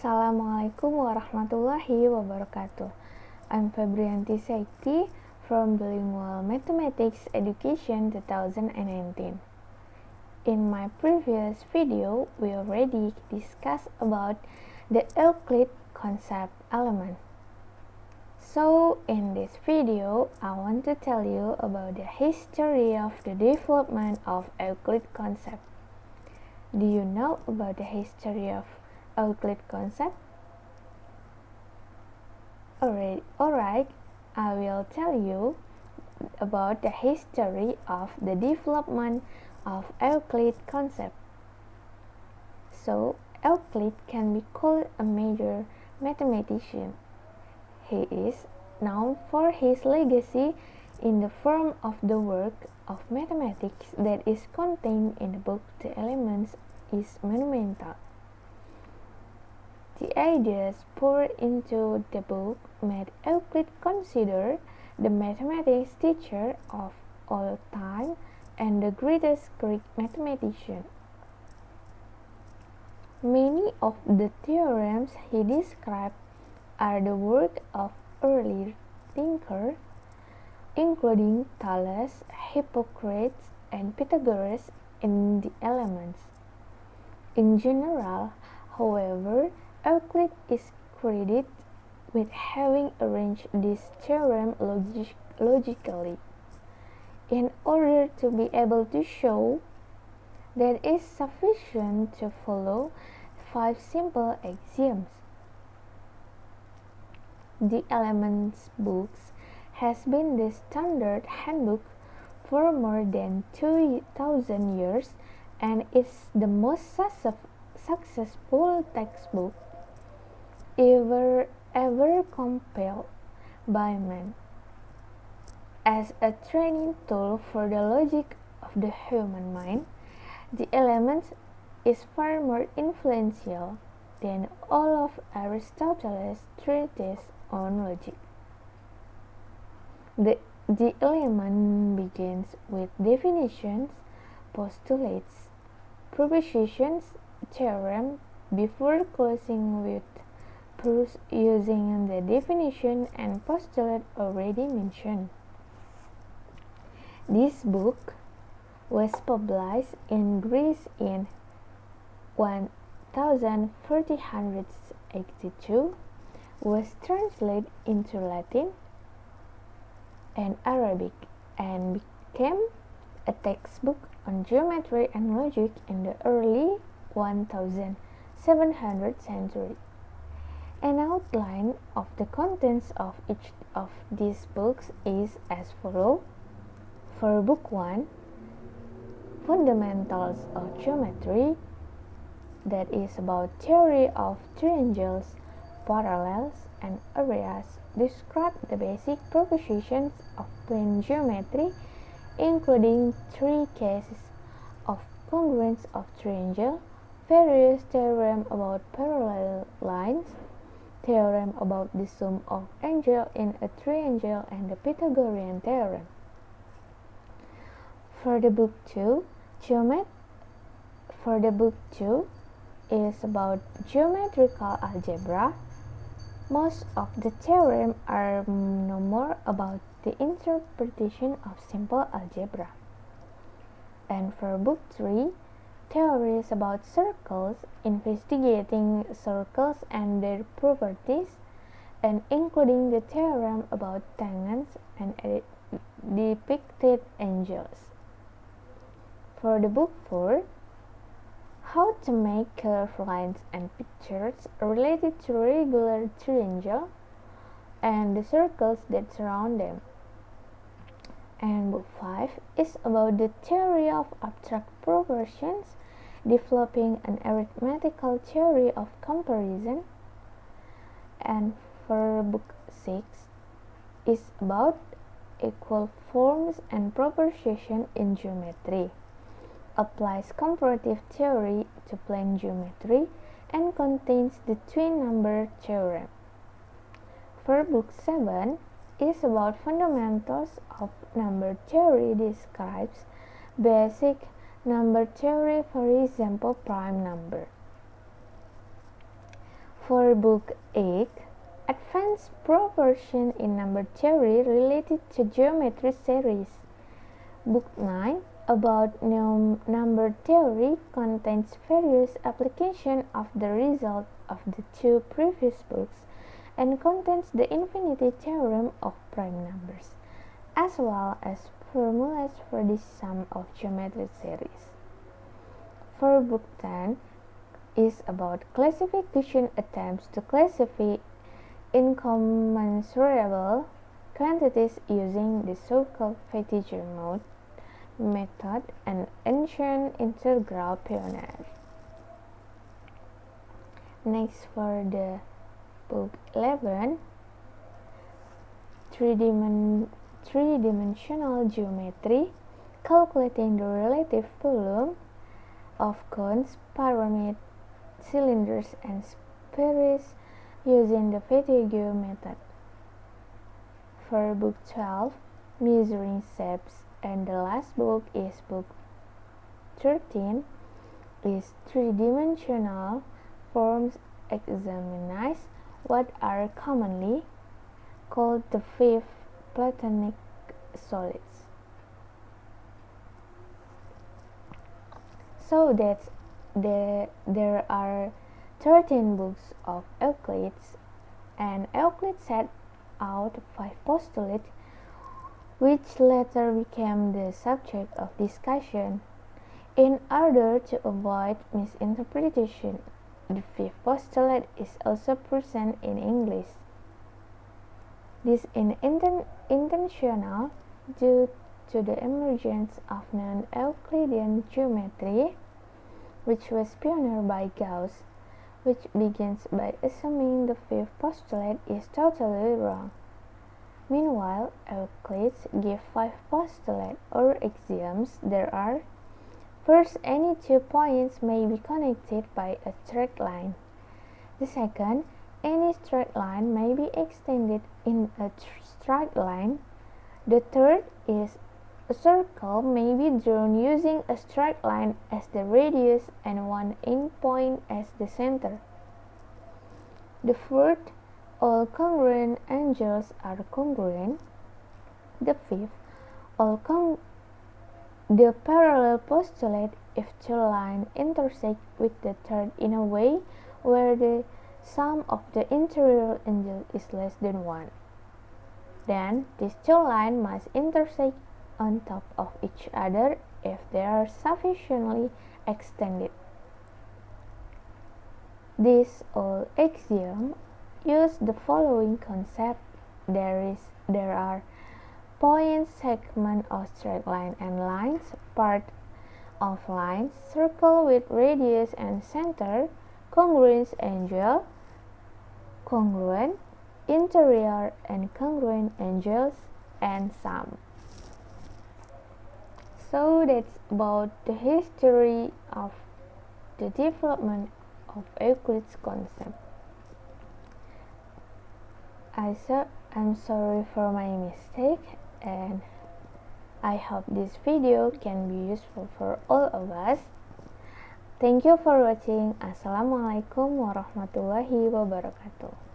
Assalamualaikum warahmatullahi wabarakatuh. I'm Febriyanti Sayekti from Bilingual Mathematics Education 2019. In my previous video, we already discussed about the Euclid concept element. So, in this video, I want to tell you about the history of the development of Euclid concept. Do you know about the history of Euclid concept? Alright, I will tell you about the history of the development of Euclid concept. So, Euclid can be called a major mathematician. He is known for his legacy in the form of the work of mathematics that is contained in the book The Elements is monumental. The ideas poured into the book made Euclid considered the mathematics teacher of all time and the greatest Greek mathematician. Many of the theorems he described are the work of early thinkers, including Thales, Hippocrates, and Pythagoras in the Elements. In general, however, Euclid is credited with having arranged this theorem logically in order to be able to show that it is sufficient to follow 5 simple axioms. The Elements books has been the standard handbook for more than 2,000 years and is the most successful textbook ever compiled by man. As a training tool for the logic of the human mind, the Elements is far more influential than all of Aristotle's treatises on logic. The element begins with definitions, postulates, propositions, theorem before closing with proofs using the definition and postulate already mentioned. This book was published in Greece in 1482, was translated into Latin and Arabic, and became a textbook on geometry and logic in the early 1700th century. An outline of the contents of each of these books is as follows. For Book 1, Fundamentals of Geometry, that is about theory of triangles, parallels, and areas, describe the basic propositions of plane geometry, including 3 cases of congruence of triangle, various theorems about parallel lines, theorem about the sum of angles in a triangle, and the Pythagorean theorem. For the book 2, is about geometrical algebra. Most of the theorems are no more about the interpretation of simple algebra. And for book 3, theories about circles, investigating circles and their properties, and including the theorem about tangents and depicted angles. For the book 4, how to make curved lines and pictures related to regular triangle and the circles that surround them. And book 5 is about the theory of abstract proportions, developing an arithmetical theory of comparison. And for book 6 is about equal forms and proportion in geometry, applies comparative theory to plane geometry, and contains the twin number theorem. For book 7 is about fundamentals of number theory, describes basic number theory, for example prime number. For Book 8, Advanced Proportion in Number Theory related to Geometry series. Book 9, about number theory, contains various applications of the result of the two previous books and contains the infinity theorem of prime numbers, as well as formulas for the sum of geometry series. For Book 10, is about classification attempts to classify incommensurable quantities using the so-called Febriyanti method and ancient integral pioneer. Next, for the Book 11, three-dimensional geometry, calculating the relative volume of cones, pyramids, cylinders, and spheres using the Febriyanti method. For Book 12, measuring shapes, and the last book is Book 13, is three-dimensional forms examines what are commonly called the five Platonic solids. So that's there are 13 books of Euclid, and Euclid set out 5 postulates, which later became the subject of discussion. In order to avoid misinterpretation, the 5th postulate is also present in English. This is intentional due to the emergence of non-Euclidean geometry, which was pioneered by Gauss, which begins by assuming the 5th postulate is totally wrong. Meanwhile, Euclid gives 5 postulates or axioms. There are: first, any 2 points may be connected by a straight line. The second, any straight line may be extended in a straight line. The third is a circle may be drawn using a straight line as the radius and one endpoint as the center. The fourth, all congruent angles are congruent. The fifth, the parallel postulate if 2 lines intersect with the third in a way where the sum of the interior angles is less than 1. Then these 2 lines must intersect on top of each other if they are sufficiently extended. These all axioms use the following concept: there are points, segments of straight line and lines, part of lines, circle with radius and center, congruent angle, congruent, interior and congruent angles, and sum. So that's about the history of the development of Euclid's concept. I'm sorry for my mistake, and I hope this video can be useful for all of us. Thank you for watching. Assalamualaikum warahmatullahi wabarakatuh.